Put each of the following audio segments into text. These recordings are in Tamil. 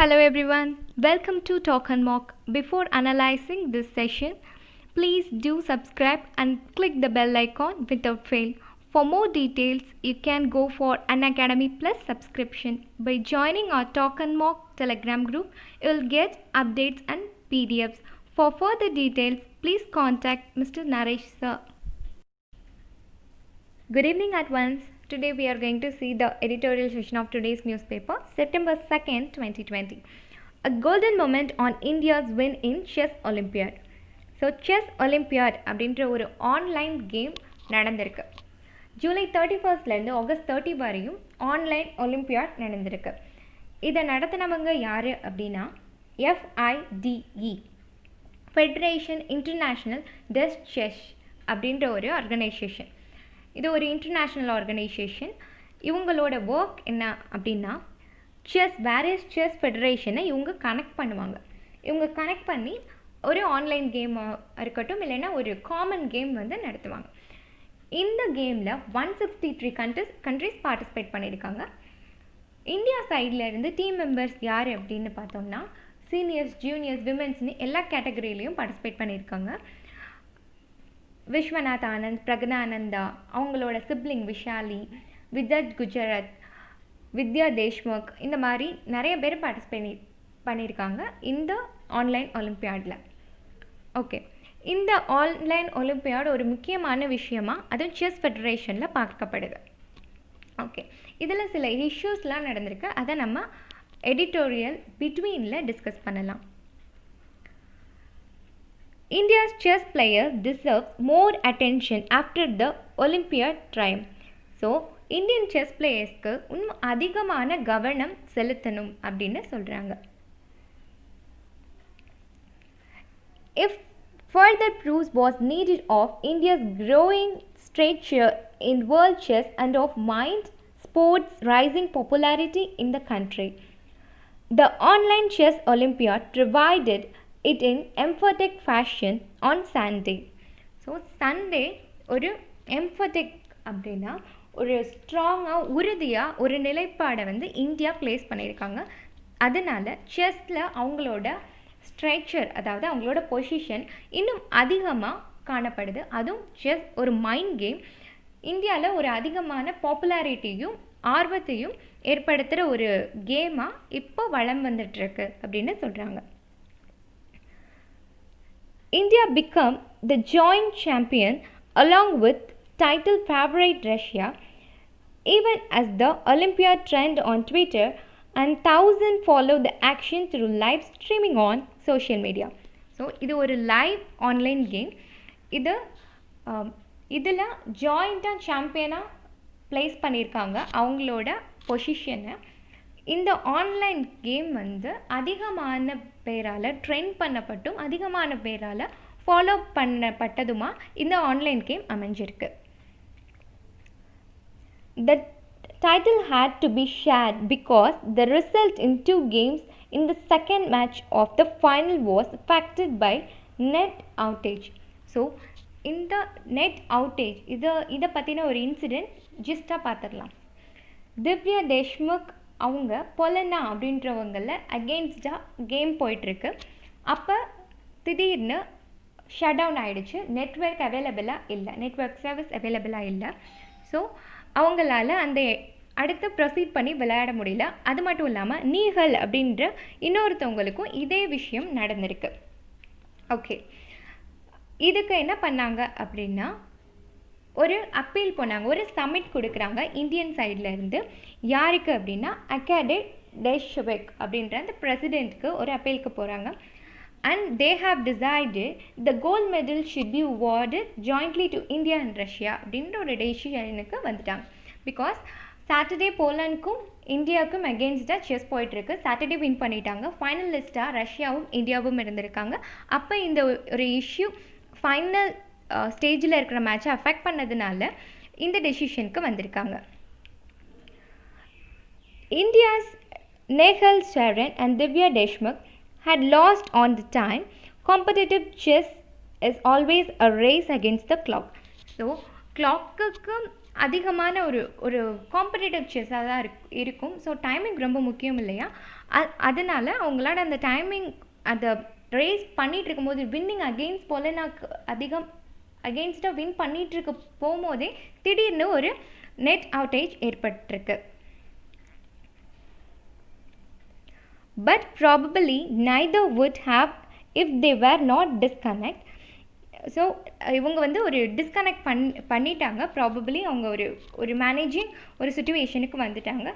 Hello everyone, welcome to Talk and Mock. Before analyzing this session, please do subscribe and click the bell icon without fail. For more details, you can go for an Academy Plus subscription. By joining our Talk and Mock Telegram group, you will get updates and PDFs. For further details, please contact Mr. Naresh sir. Good evening at once. Today we are going to see the editorial section of today's newspaper, September 2nd, 2020. A golden moment on India's win in Chess Olympiad. So chess olympiad அப்படின்ற ஒரு ஆன்லைன் கேம் நடந்திருக்கு. ஜூலை 31st ஆகஸ்ட் 30 வரையும் ஆன்லைன் ஒலிம்பியாட் நடந்திருக்கு. இதை நடத்தினவங்க யார் அப்படின்னா FIDE, ஃபெடரேஷன் இன்டர்நேஷ்னல் டெஸ் செஸ் அப்படின்ற ஒரு ஆர்கனைசேஷன். இது ஒரு இன்டர்நேஷ்னல் ஆர்கனைசேஷன். இவங்களோட ஒர்க் என்ன அப்படின்னா வேரியஸ் செஸ் ஃபெடரேஷனை இவங்க கனெக்ட் பண்ணுவாங்க. இவங்க கனெக்ட் பண்ணி ஒரு ஆன்லைன் கேம் இருக்கட்டும் இல்லைன்னா ஒரு காமன் கேம் நடத்துவாங்க. இந்த கேமில் 163 கண்ட்ரிஸ் பார்ட்டிசிபேட் பண்ணியிருக்காங்க. இந்தியா சைடில் இருந்து டீம் மெம்பர்ஸ் யார் அப்படின்னு பார்த்தோம்னா சீனியர்ஸ், ஜூனியர்ஸ், விமென்ஸ்னு எல்லா கேட்டகரியிலையும் பார்ட்டிசிபேட் பண்ணியிருக்காங்க. விஸ்வநாத் ஆனந்த், பிரக்னானந்தா, அவங்களோட சிப்ளிங் விஷாலி, விதத் குஜராத், வித்யா தேஷ்முக், இந்த மாதிரி நிறைய பேர் பார்ட்டிசிபேட் பண்ணியிருக்காங்க இந்த ஆன்லைன் ஒலிம்பியாடில். ஓகே, இந்த ஆன்லைன் ஒலிம்பியாட் ஒரு முக்கியமான விஷயமாக அதுவும் செஸ் ஃபெடரேஷனில் பார்க்கப்படுது. ஓகே, இதில் சில இஷ்யூஸ்லாம் நடந்திருக்கு. அதை நம்ம எடிட்டோரியல் பிட்வீனில் டிஸ்கஸ் பண்ணலாம். India's chess player deserves more attention after the Olympiad triumph. So Indian chess பிளேயர்ஸ்க்கு இன்னும் அதிகமான கவனம் செலுத்தணும் அப்படின்னு சொல்கிறாங்க. If further proofs was needed of India's growing stature in world chess and of mind sports' rising popularity in the country, the online chess Olympiad provided it in emphatic fashion on Sunday. So Sunday ஒரு எம்ஃபட்டிக் அப்படின்னா ஒரு ஸ்ட்ராங்காக உறுதியாக ஒரு நிலைப்பாடை இந்தியா பிளேஸ் பண்ணியிருக்காங்க. அதனால் செஸ்ஸில் அவங்களோட ஸ்ட்ரக்சர், அதாவது அவங்களோட பொசிஷன் இன்னும் அதிகமாக காணப்படுது. அதுவும் செஸ் ஒரு மைண்ட் கேம். இந்தியாவில் ஒரு அதிகமான பாப்புலாரிட்டியும் ஆர்வத்தையும் ஏற்படுத்துகிற ஒரு கேமாக இப்போ வளம் வந்துட்டுருக்கு அப்படின்னு சொல்கிறாங்க. India became the joint champion along with title favorite Russia, even as the Olympiad trend on Twitter and thousands followed the action through live streaming on social media. So இது ஒரு லைவ் ஆன்லைன் கேம். இதில் ஜாயிண்ட்டாக சாம்பியனாக ப்ளேஸ் பண்ணியிருக்காங்க அவங்களோட பொசிஷனை. இந்த ஆன்லைன் கேம் அதிகமான பேரால் ட்ரெண்ட் பண்ணப்பட்டும் அதிகமான பேரால் ஃபாலோ பண்ணப்பட்டதுமா இந்த ஆன்லைன் கேம் அமைஞ்சிருக்கு. The title had to be shared because the result in 2 games in the second match of the final was affected by net outage. So இந்த நெட் அவுட்டேஜ் இதை பற்றின ஒரு இன்சிடெண்ட் ஜிஸ்டாக பார்த்துடலாம். திவ்யா தேஷ்முக் அவங்க பொலனா அப்படின்றவங்கள அகெயின்ஸ்டாக கேம் போயிட்டுருக்கு. அப்போ திடீர்னு ஷட் டவுன் ஆகிடுச்சு. நெட்ஒர்க் அவைலபிளாக இல்லை, நெட்ஒர்க் சர்வீஸ் அவைலபிளாக இல்லை. ஸோ அவங்களால அந்த அடுத்து ப்ரொசீட் பண்ணி விளையாட முடியல. அது மட்டும் இல்லாமல் நீகல் அப்படின்ற இன்னொருத்தவங்களுக்கும் இதே விஷயம் நடந்திருக்கு. ஓகே, இதுக்கு என்ன பண்ணாங்க அப்படின்னா ஒரு அப்பீல் போனாங்க, ஒரு சப்மிட் கொடுக்குறாங்க இந்தியன் சைடில் இருந்து. யாருக்கு அப்படின்னா அகாடே டெஷ்வெக் அப்படின்ற அந்த பிரசிடெண்ட்க்கு ஒரு அப்பீலுக்கு போகிறாங்க. And they have decided the gold medal should be awarded jointly to India and Russia அப்படின்ற ஒரு டெசிஷனுக்கு வந்துட்டாங்க. பிகாஸ் சாட்டர்டே போலண்டுக்கும் இந்தியாவுக்கும் அகெயின்ஸ்டாக செஸ் போயிட்டுருக்கு. சாட்டர்டே வின் பண்ணிட்டாங்க. ஃபைனல் லிஸ்ட்டாக ரஷ்யாவும் இந்தியாவும் இருந்திருக்காங்க. அப்போ இந்த ஒரு இஷ்யூ ஃபைனல் ஸ்டேஜில் இருக்கிற மேட்சை அஃபெக்ட் பண்ணதுனால இந்த டெசிஷனுக்கு வந்திருக்காங்க. India's Nihal Sarin and Divya Deshmukh had lost on the time. Competitive chess is always a race against the clock. So கிளாக்குக்கு அதிகமான ஒரு ஒரு காம்படிட்டிவ் செஸ்ஸாக தான் இருக்கும். ஸோ டைமிங் ரொம்ப முக்கியம் இல்லையா? அதனால அவங்களால அந்த டைமிங் அதை ரேஸ் பண்ணிகிட்டு இருக்கும்போது வின்னிங் அகெயின்ஸ்ட் பொலனாக்கு அகெயின்ஸ்டாக வின் பண்ணிகிட்ருக்க போகும்போதே திடீர்னு ஒரு நெட் அவுட்டேஜ் ஏற்பட்டிருக்கு. But probably neither would have if they were not disconnect. So இவங்க வந்து ஒரு டிஸ்கனெக்ட் பண்ணிட்டாங்க. ப்ராபபிளி அவங்க ஒரு மேனேஜிங் ஒரு சுச்சுவேஷனுக்கு வந்துட்டாங்க.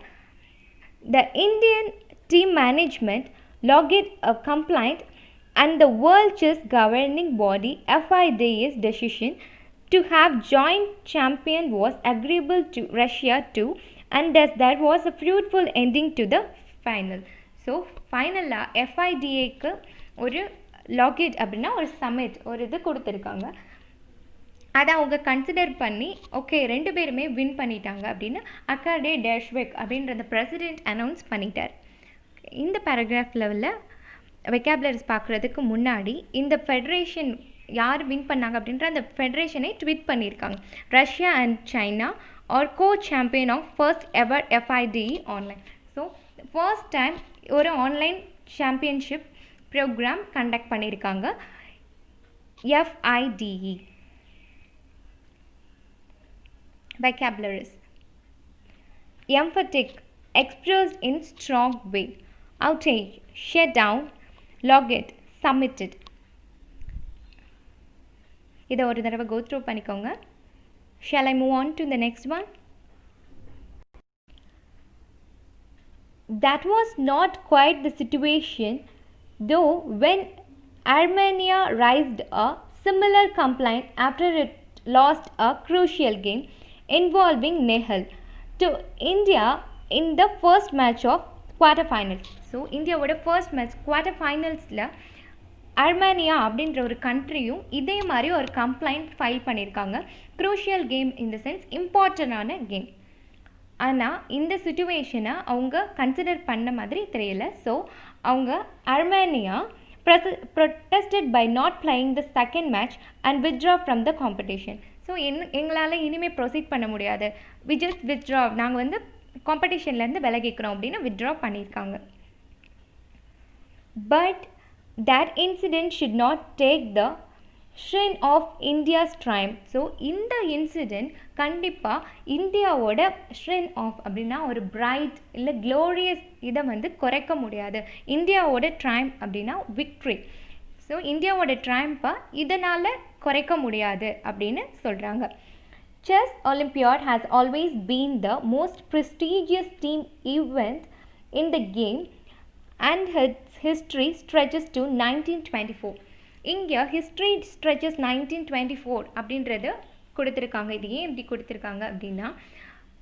The Indian team management logged a complaint and the World Chess Governing Body FIDA's decision to have joint champion was agreeable to Russia too, and thus there was a fruitful ending to the final. So ஃபைனலாக எஃப்ஐடிஏக்கு ஒரு லாகேட் அப்படின்னா ஒரு சமிட் ஒரு இது கொடுத்துருக்காங்க. அதை அவங்க கன்சிடர் பண்ணி ஓகே 2 பேருமே வின் பண்ணிட்டாங்க அப்படின்னு அக்காடே டேஷ்வெக் அப்படின்ற அந்த பிரசிடெண்ட் அனௌன்ஸ் பண்ணிட்டார். இந்த பேராகிராஃப் லெவலில் வெக்காபுலரிஸ் பார்க்குறதுக்கு முன்னாடி இந்த ஃபெடரேஷன் யார் வின் பண்ணாங்க அப்படின்ற அந்த ஃபெடரேஷனை ட்வீட் பண்ணியிருக்காங்க. Russia and China are co champion of first ever FIDE online. So first time ஒரு ஆன்லைன் சாம்பியன்ஷிப் ப்ரோக்ராம் கண்டக்ட் பண்ணியிருக்காங்க FIDE. Vocabularies: emphatic, expressed in strong way. Outage, shut down. Logit, submitted. இதை ஒரு தடவை go through பண்ணிக்கோங்க. Shall I move on to the next one? That was not quite the situation, though, when Armenia raised a similar complaint after it lost a crucial game involving Nehal to India in the first match of quarterfinals. So இந்தியாவோட ஃபர்ஸ்ட் மேட்ச் குவார்ட்டர் ஃபைனல்ஸில் அர்மேனியா அப்படின்ற ஒரு கண்ட்ரியும் இதே மாதிரி ஒரு கம்ப்ளைண்ட் ஃபைல் பண்ணியிருக்காங்க. Crucial game in the sense இம்பார்ட்டண்டான கேம். ஆனால் இந்த சுச்சுவேஷனை அவங்க கன்சிடர் பண்ண மாதிரி தெரியல. ஸோ அவங்க Armenia protested by not playing the second match and withdraw from the competition. So எங்களால் இனிமேல் ப்ரொசீட் பண்ண முடியாது, we just withdraw, நாங்கள் வந்து காம்படிஷன்லேருந்து விலகிக்கிறோம் அப்படின்னு withdraw பண்ணியிருக்காங்க. But that incident should not take the shine of India's triumph. So இந்த இன்சிடெண்ட் கண்டிப்பாக இந்தியாவோட ஷ்ரின் ஆஃப் அப்படின்னா ஒரு பிரைட் இல்லை க்ளோரியஸ் இதை வந்து குறைக்க முடியாது. இந்தியாவோட ட்ரைம்ப் அப்படின்னா விக்ட்ரி. ஸோ இந்தியாவோட ட்ரைம்பை இதனால் குறைக்க முடியாது அப்படின்னு சொல்கிறாங்க. Chess Olympiad has always been the most prestigious team event in the game and its history stretches to 1924. இங்கே ஹிஸ்ட்ரி ஸ்ட்ரெச்சஸ் 1924 அப்படின்றது கொடுத்துருக்காங்க. இது ஏன் இப்படி கொடுத்துருக்காங்க அப்படின்னா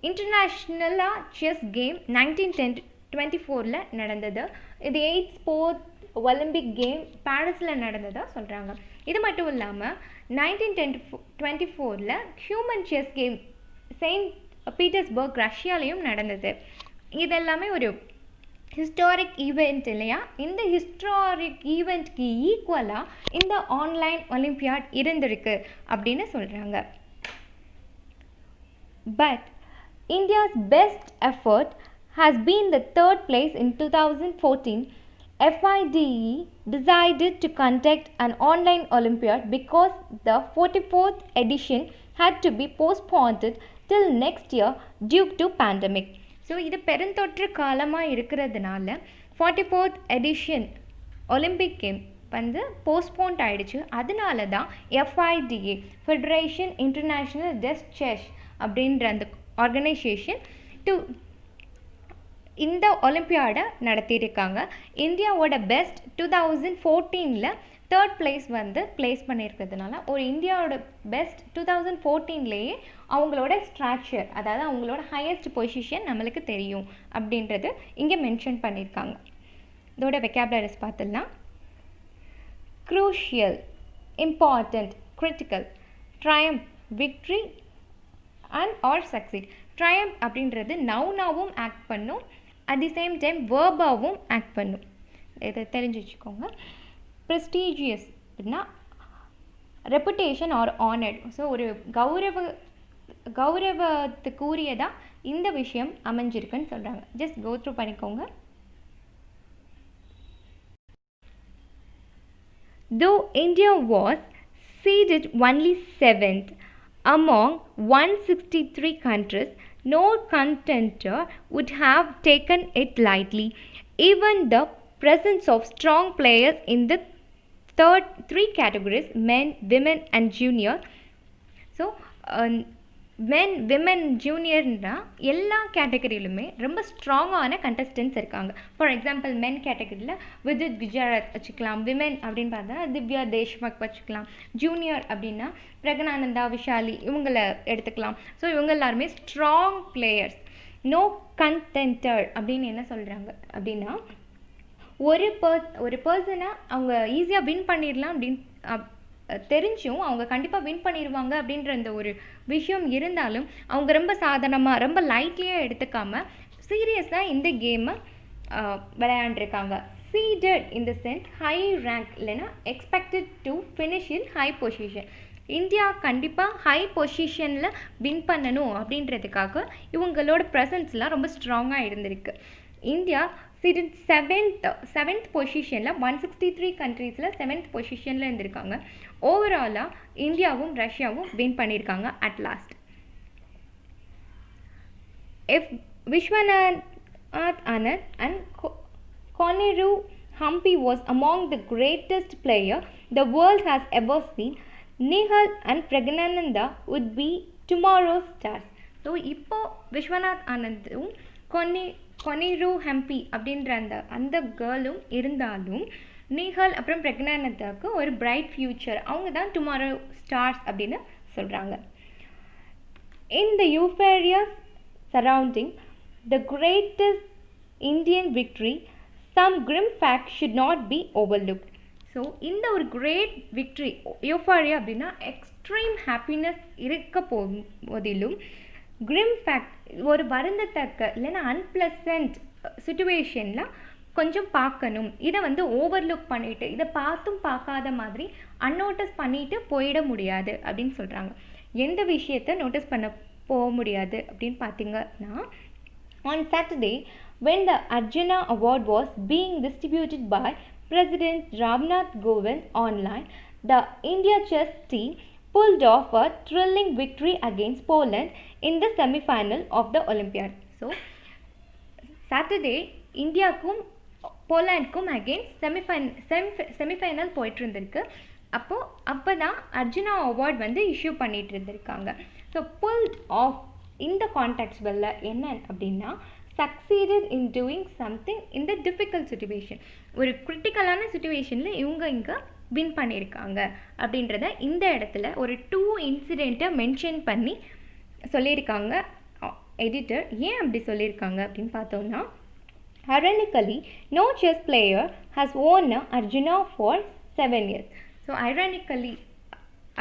இன்டர்நேஷ்னலாக செஸ் கேம் 1924 நடந்தது. இது 8th ஸ்போர்ட் ஒலிம்பிக் கேம் பாரிஸில் நடந்ததாக சொல்கிறாங்க. இது மட்டும் இல்லாமல் 1924 human chess game Saint Petersburg ரஷ்யாலையும் நடந்தது. இதெல்லாமே ஒரு ஹிஸ்டாரிக் ஈவெண்ட் இல்லையா? இந்த ஹிஸ்டாரிக் ஈவெண்ட்க்கு ஈக்குவலாக இந்த ஆன்லைன் ஒலிம்பியாட் இருந்திருக்கு அப்படின்னு சொல்கிறாங்க. But India's best effort has been the third place in 2014. FIDE decided to conduct an online Olympiad because the 44th edition had to be postponed till next year due to pandemic. So இது பெருந்தொற்று காலமாக இருக்கிறதுனால 44th எடிஷன் ஒலிம்பிக் கேம் வந்து போஸ்ட்போன்ட் ஆகிடுச்சு. அதனால தான் FIDA ஃபெடரேஷன் இன்டர்நேஷ்னல் செஸ் அப்படின்ற அந்த ஆர்கனைசேஷன் இந்த ஒலிம்பியாடை நடத்தியிருக்காங்க. இந்தியாவோட பெஸ்ட் 2014 தேர்ட் பிளேஸ் வந்து பிளேஸ் பண்ணியிருக்கிறதுனால ஒரு இந்தியாவோட பெஸ்ட் 2014 அவங்களோட ஸ்ட்ராக்சர், அதாவது அவங்களோட ஹையஸ்ட் பொசிஷன் நம்மளுக்கு தெரியும் அப்படின்றது இங்கே மென்ஷன் பண்ணியிருக்காங்க. இதோட வெக்காபுலரிஸ் பார்த்துடலாம். Crucial, important, critical, triumph, victory and or succeed. Triumph அப்படின்றது நவுனாவும் ஆக்ட் பண்ணும், அட் தி சேம் டைம் வேர்பாகவும் ஆக்ட் பண்ணும். இதை தெரிஞ்சு வச்சுக்கோங்க. ப்ரெஸ்டீஜியஸ் அப்படின்னா ரெப்புடேஷன் ஆர் ஆனர்ட். ஸோ ஒரு கௌரவத்துக்குரியதாக இந்த விஷயம் அமைஞ்சிருக்குன்னு சொல்கிறாங்க. ஜஸ்ட் கோ த்ரூ பண்ணிக்கோங்க. Though India was seeded only 7th among 163 countries, no contender would have taken it lightly. Even the presence of strong players in the three categories, men, women and junior. So, men women ஜூனியர்னா எல்லா கேட்டகரியிலுமே ரொம்ப ஸ்ட்ராங்கான கண்டஸ்டன்ஸ் இருக்காங்க. ஃபார் எக்ஸாம்பிள் மென் கேட்டகரியில் விதித் குஜராத் வச்சுக்கலாம். விமன் அப்படின்னு பார்த்தா திவ்யா தேஷ்மக் வச்சுக்கலாம். ஜூனியர் அப்படின்னா பிரகனானந்தா, விஷாலி இவங்களை எடுத்துக்கலாம். ஸோ இவங்க எல்லாருமே ஸ்ட்ராங் பிளேயர்ஸ். நோ கண்டென்டர் அப்படின்னு என்ன சொல்கிறாங்க அப்படின்னா ஒரு பர்சனை அவங்க ஈஸியாக வின் பண்ணிடலாம் அப்படின்னு தெரிஞ்சும் அவங்க கண்டிப்பாக வின் பண்ணிடுவாங்க அப்படின்ற அந்த ஒரு விஷயம் இருந்தாலும் அவங்க ரொம்ப சாதாரணமாக ரொம்ப லைட்லியாக எடுத்துக்காமல் சீரியஸாக இந்த கேமை விளையாண்டுருக்காங்க. Seeded in the sense high rank, இல்லைன்னா expected to finish in high position. India கண்டிப்பாக ஹை பொசிஷனில் வின் பண்ணணும் அப்படின்றதுக்காக இவங்களோட ப்ரெசன்ஸ்லாம் ரொம்ப ஸ்ட்ராங்காக இருந்திருக்கு. இந்தியா சீடட் செவன்த் பொசிஷனில் 163 கண்ட்ரீஸில் 7th பொசிஷனில் இருந்திருக்காங்க. ஓவராலாக இந்தியாவும் ரஷ்யாவும் வின் பண்ணியிருக்காங்க at last. If Vishwanath Anand and Koneru Hampi was among the greatest player the world has ever seen, Nehal and Pragnananda would be tomorrow's stars. So இப்போ விஸ்வநாத் ஆனந்தும் கொனிரு ஹம்பி அப்படின்ற அந்த கேர்ளும் இருந்தாலும் நேஹால் அப்புறம் பிரக்னானந்தாவுக்கு ஒரு பிரைட் ஃபியூச்சர். அவங்க தான் டுமாரோ ஸ்டார்ஸ் அப்படின்னு சொல்கிறாங்க. In the euphoria surrounding the greatest Indian victory, some grim facts should not be overlooked. So இந்த ஒரு கிரேட் விக்ட்ரி, யூஃபாரியா அப்படின்னா எக்ஸ்ட்ரீம் ஹாப்பினஸ் இருக்க போதிலும் கிரிம் ஃபேக்ட், ஒரு வருந்தத்தக்க இல்லைன்னா அன்பிளசன்ட் சுச்சுவேஷனில் கொஞ்சம் பார்க்கணும். இதை ஓவர்லுக் பண்ணிவிட்டு இதை பார்த்தும் பார்க்காத மாதிரி அன்னோட்டிஸ் பண்ணிவிட்டு போயிட முடியாது அப்படின்னு சொல்கிறாங்க. எந்த விஷயத்தை நோட்டீஸ் பண்ண போக முடியாது அப்படின்னு பார்த்தீங்கன்னா, on Saturday when the Arjuna Award was being distributed by President Ramnath Kovind online, the India chess team pulled off a thrilling victory against Poland in the semi-final of the Olympiad. So, Saturday இந்தியாவுக்கும் போலாண்டுக்கும் அகெயின்ஸ்ட் செமிஃபைனல் போயிட்டு இருந்திருக்கு. அப்போ தான் அர்ஜுனா அவார்ட் இஷ்யூ பண்ணிட்டு இருந்திருக்காங்க. ஸோ புல்ட் ஆஃப் இந்த கான்டெக்ஸ்டில் என்ன அப்படின்னா, succeeded in doing something in the difficult situation. ஒரு கிரிட்டிக்கலான சுச்சுவேஷனில் இவங்க இங்கே வின் பண்ணியிருக்காங்க அப்படின்றத இந்த இடத்துல ஒரு 2 இன்சிடெண்ட்டை மென்ஷன் பண்ணி சொல்லியிருக்காங்க எடிட்டர். ஏன் அப்படி சொல்லியிருக்காங்க அப்படின்னு பார்த்தோன்னா, ironically no chess player has won Arjuna for 7 years. So ironically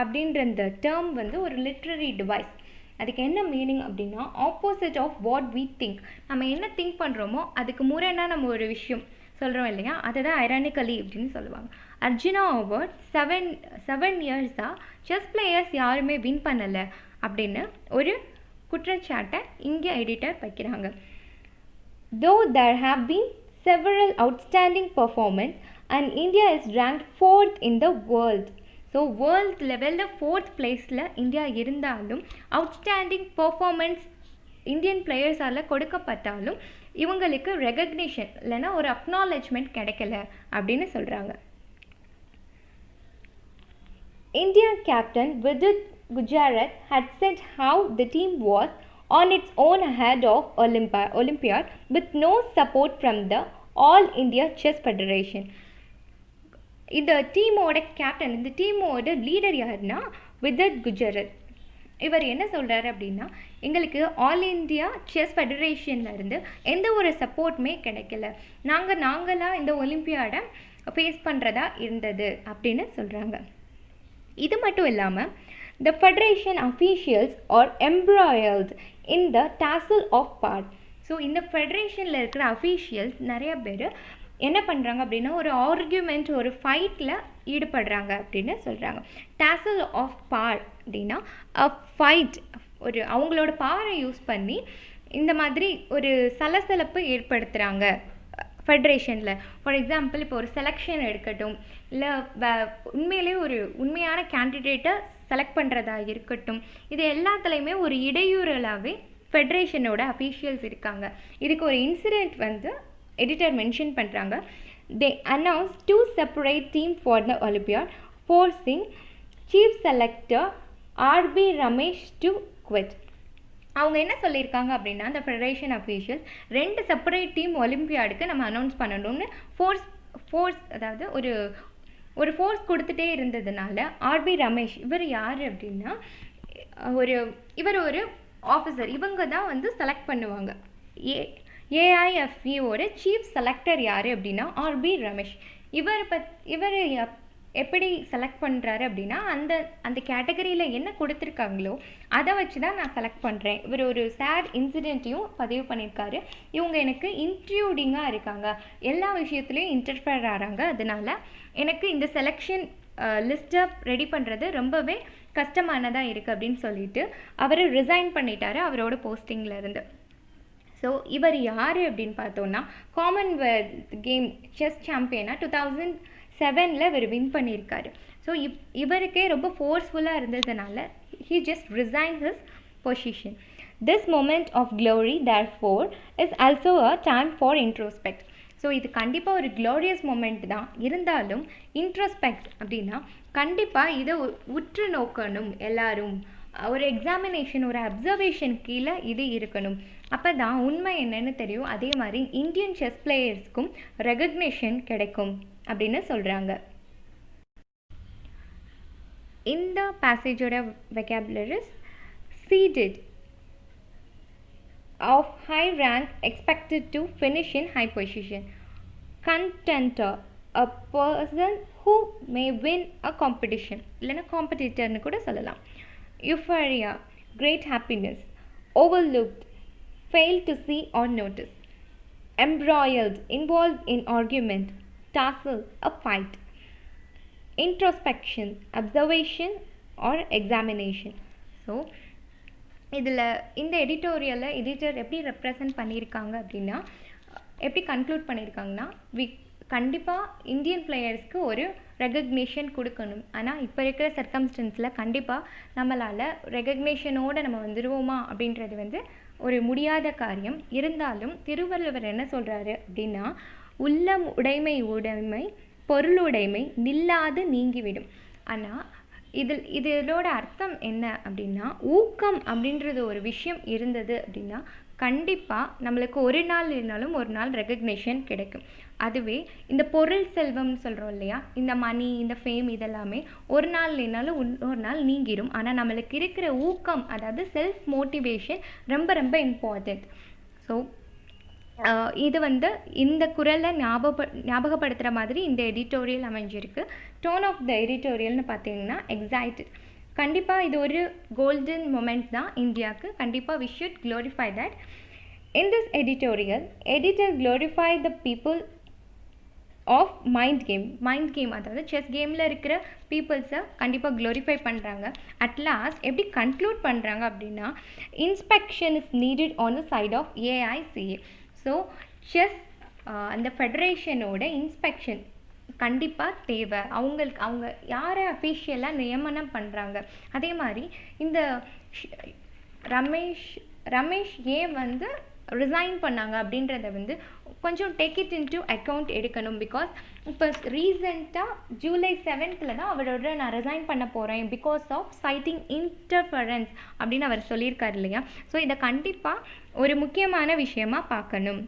அப்படின்ற இந்த டேர்ம் ஒரு லிட்ரரி டிவைஸ். அதுக்கு என்ன மீனிங் அப்படின்னா, opposite of what we think. நம்ம என்ன திங்க் பண்ணுறோமோ அதுக்கு முரணாக நம்ம ஒரு விஷயம் சொல்கிறோம் இல்லையா, அதை தான் ஐரானிக்கலி அப்படின்னு சொல்லுவாங்க. அர்ஜுனா அவார்ட் 7 இயர்ஸாக செஸ் பிளேயர்ஸ் யாருமே வின் பண்ணலை அப்படின்னு ஒரு குற்றச்சாட்டை இங்கே எடிட்டர் வைக்கிறாங்க. Though there have been several outstanding performances and India is ranked 4th in the world. So world லெவலில் 4th பிளேஸில் இந்தியா இருந்தாலும் அவுட்ஸ்டாண்டிங் பர்ஃபார்மன்ஸ் இந்தியன் பிளேயர்ஸால் கொடுக்கப்பட்டாலும் இவங்களுக்கு ரெகக்னிஷன் இல்லைன்னா ஒரு அக்னாலஜ்மெண்ட் கிடைக்கல அப்படின்னு சொல்கிறாங்க. India captain Vidit Gujarat had said how the team was on its own ahead of Olympiad with no support from the All India Chess Federation. இந்த டீமோட கேப்டன், இந்த டீமோட லீடர் யாருன்னா விதித் குஜராத். இவர் என்ன சொல்கிறாரு அப்படின்னா, எங்களுக்கு ஆல் இந்தியா செஸ் ஃபெடரேஷன்லேருந்து எந்த ஒரு சப்போர்ட்டுமே கிடைக்கல, நாங்களாக இந்த ஒலிம்பியாடை ஃபேஸ் பண்ணுறதா இருந்தது அப்படின்னு சொல்கிறாங்க. இது மட்டும் இல்லாமல் the federation officials are embroiled in the tassel of power. So இந்த ஃபெடரேஷனில் இருக்கிற அஃபீஷியல்ஸ் நிறைய பேர் என்ன பண்ணுறாங்க அப்படின்னா, ஒரு ஆர்கியூமெண்ட், ஒரு ஃபைட்டில் ஈடுபடுறாங்க அப்படின்னு சொல்கிறாங்க. டாசல் ஆஃப் பார் அப்படின்னா அ ஃபைட், ஒரு அவங்களோட பவரை யூஸ் பண்ணி இந்த மாதிரி ஒரு சலசலப்பு ஏற்படுத்துகிறாங்க ஃபெடரேஷனில். ஃபார் எக்ஸாம்பிள் இப்போ ஒரு செலெக்ஷன் எடுக்கட்டும், இல்லை உண்மையிலே ஒரு உண்மையான கேண்டிடேட்டை செலக்ட் பண்ணுறதா இருக்கட்டும், இது எல்லாத்துலேயுமே ஒரு இடையூறலாகவே ஃபெடரேஷனோட அஃபீஷியல்ஸ் இருக்காங்க. இதுக்கு ஒரு இன்சிடெண்ட் வந்து எடிட்டர் மென்ஷன் பண்ணுறாங்க. They announced 2 separate teams for the Olympiad, forcing Chief Selector R.B. Ramesh to quit. அவங்க என்ன சொல்லியிருக்காங்க அப்படின்னா, அந்த ஃபெடரேஷன் அஃபீஷியல்ஸ் 2 செப்பரேட் டீம் ஒலிம்பியாடுக்கு நம்ம அனௌன்ஸ் பண்ணணும்னு ஃபோர்ஸ் அதாவது ஒரு ஃபோர்ஸ் கொடுத்துட்டே இருந்ததுனால ஆர்பி ரமேஷ், இவர் யார் அப்படின்னா இவர் ஒரு ஆஃபீஸர், இவங்க தான் வந்து செலக்ட் பண்ணுவாங்க. ஏஐஎஃப்இயோட சீஃப் செலக்டர் யார் அப்படின்னா ஆர்பி ரமேஷ். இவர் எப்படி செலக்ட் பண்ணுறாரு அப்படின்னா, அந்த கேட்டகரியில் என்ன கொடுத்துருக்காங்களோ அதை வச்சு தான் நான் செலக்ட் பண்ணுறேன். இவர் ஒரு சேட் இன்சிடெண்ட்டையும் பதிவு பண்ணியிருக்காரு. இவங்க எனக்கு இன்ட்ரூடிங்காக இருக்காங்க, எல்லா விஷயத்துலையும் இன்டர்ஃபியர் ஆகிறாங்க, அதனால எனக்கு இந்த செலெக்ஷன் லிஸ்ட்டை ரெடி பண்ணுறது ரொம்பவே கஷ்டமானதாக இருக்குது அப்படின்னு சொல்லிட்டு அவர் ரிசைன் பண்ணிட்டாரு அவரோட போஸ்டிங்கில் இருந்து. ஸோ இவர் யார் அப்படின்னு பார்த்தோன்னா, காமன்வெல்த் கேம் செஸ் சாம்பியனாக 2007 இவர் வின் பண்ணியிருக்காரு. ஸோ இவருக்கே ரொம்ப ஃபோர்ஸ்ஃபுல்லாக இருந்ததுனால he just resigned his position. This moment of glory therefore is also a time for introspect. So இது கண்டிப்பாக ஒரு க்ளோரியஸ் மொமெண்ட் தான், இருந்தாலும் இன்ட்ரோஸ்பெக்ட் அப்படின்னா கண்டிப்பாக இதை உற்று நோக்கணும். எல்லாரும் ஒரு எக்ஸாமினேஷன், ஒரு அப்சர்வேஷன் கீழே இது இருக்கணும். அப்போ தான் உண்மை என்னன்னு தெரியும். அதே மாதிரி இந்தியன் செஸ் பிளேயர்ஸ்க்கும் ரெகக்னேஷன் கிடைக்கும் அப்படின்னு சொல்கிறாங்க. இந்த பேசேஜோட vocabularies: seeded of high rank expected to finish in high position. Contender, a person who may win a competition, இல்லைன்னா காம்படிட்டர்னு கூட சொல்லலாம். Euphoria, great happiness. Overlooked, failed to see or notice. Embroiled, involved in argument. Tussle, a fight. Introspection, observation or examination. So இதில் இந்த எடிட்டோரியலில் எடிட்டர் எப்படி ரெப்ரசன்ட் பண்ணியிருக்காங்க அப்படின்னா, எப்படி கன்க்ளூட் பண்ணியிருக்காங்கன்னா, கண்டிப்பாக இந்தியன் பிளேயர்ஸ்க்கு ஒரு ரெகக்னேஷன் கொடுக்கணும். ஆனால் இப்போ இருக்கிற சர்க்கம்ஸ்டன்ஸில் கண்டிப்பாக நம்மளால் ரெகக்னேஷனோடு நம்ம வந்துடுவோமா அப்படின்றது வந்து ஒரு முடியாத காரியம். இருந்தாலும் திருவள்ளுவர் என்ன சொல்கிறாரு அப்படின்னா, உள்ளம் உடைமை பொருளுடைமை நில்லாது நீங்கிவிடும். ஆனால் இதோட அர்த்தம் என்ன அப்படின்னா, ஊக்கம் அப்படின்றது ஒரு விஷயம் இருந்தது அப்படின்னா கண்டிப்பாக நம்மளுக்கு ஒரு நாள் இருந்தாலும் ஒரு நாள் ரெகக்னேஷன் கிடைக்கும். அதுவே இந்த பொருள் செல்வம்னு சொல்கிறோம் இல்லையா, இந்த மணி, இந்த ஃபேம், இதெல்லாமே ஒரு நாள் இல்லைனாலும் ஒரு நாள் நீங்கிடும். ஆனால் நம்மளுக்கு இருக்கிற ஊக்கம், அதாவது செல்ஃப் மோட்டிவேஷன் ரொம்ப ரொம்ப இம்பார்ட்டண்ட். ஸோ இது வந்து இந்த குரலை ஞாபகப்படுத்துகிற மாதிரி இந்த எடிட்டோரியல் அமைஞ்சிருக்கு. டோன் ஆஃப் த எடிட்டோரியல்னு பார்த்தீங்கன்னா எக்ஸைட்டட். கண்டிப்பாக இது ஒரு கோல்டன் மொமெண்ட் தான் இந்தியாவுக்கு. கண்டிப்பாக we should glorify that. In this editorial, editor glorify the people of mind game அதாவது செஸ் கேமில் இருக்கிற பீப்புள்ஸை கண்டிப்பாக க்ளோரிஃபை பண்ணுறாங்க. அட் லாஸ்ட் எப்படி கன்க்ளூட் பண்ணுறாங்க அப்படின்னா, inspection is needed on the side of AICA. So chess அந்த ஃபெடரேஷனோட இன்ஸ்பெக்ஷன் கண்டிப்பாக தேவை. அவங்க யாரை அஃபீஷியலாக நியமனம் பண்ணுறாங்க. அதே மாதிரி இந்த ரமேஷ் ஏன் வந்து ரிசைன் பண்ணாங்க அப்படின்றத வந்து கொஞ்சம் டேக் இட் இன்டு அக்கௌண்ட் எடுக்கணும். பிகாஸ் இப்போ ரீசெண்டாக July 7th தான் அவரோட நான் ரிசைன் பண்ண போகிறேன் பிகாஸ் ஆஃப் சைட்டிங் இன்டர்ஃபரன்ஸ் அப்படின்னு அவர் சொல்லியிருக்காரு இல்லையா. ஸோ இதை கண்டிப்பாக ஒரு முக்கியமான விஷயமாக பார்க்கணும்.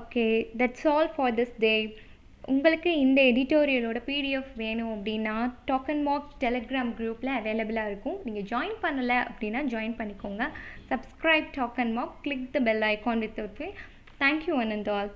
Okay, that's all for this day. உங்களுக்கு இந்த எடிட்டோரியலோட பிடிஎஃப் வேணும் அப்படின்னா டாக் அண்ட் வாக் டெலிகிராம் குரூப்பில் அவைலபிளாக இருக்கும். நீங்கள் ஜாயின் பண்ணலை அப்படின்னா ஜாயின் பண்ணிக்கோங்க. Subscribe talk and walk, click the bell icon with. Thank you one and all.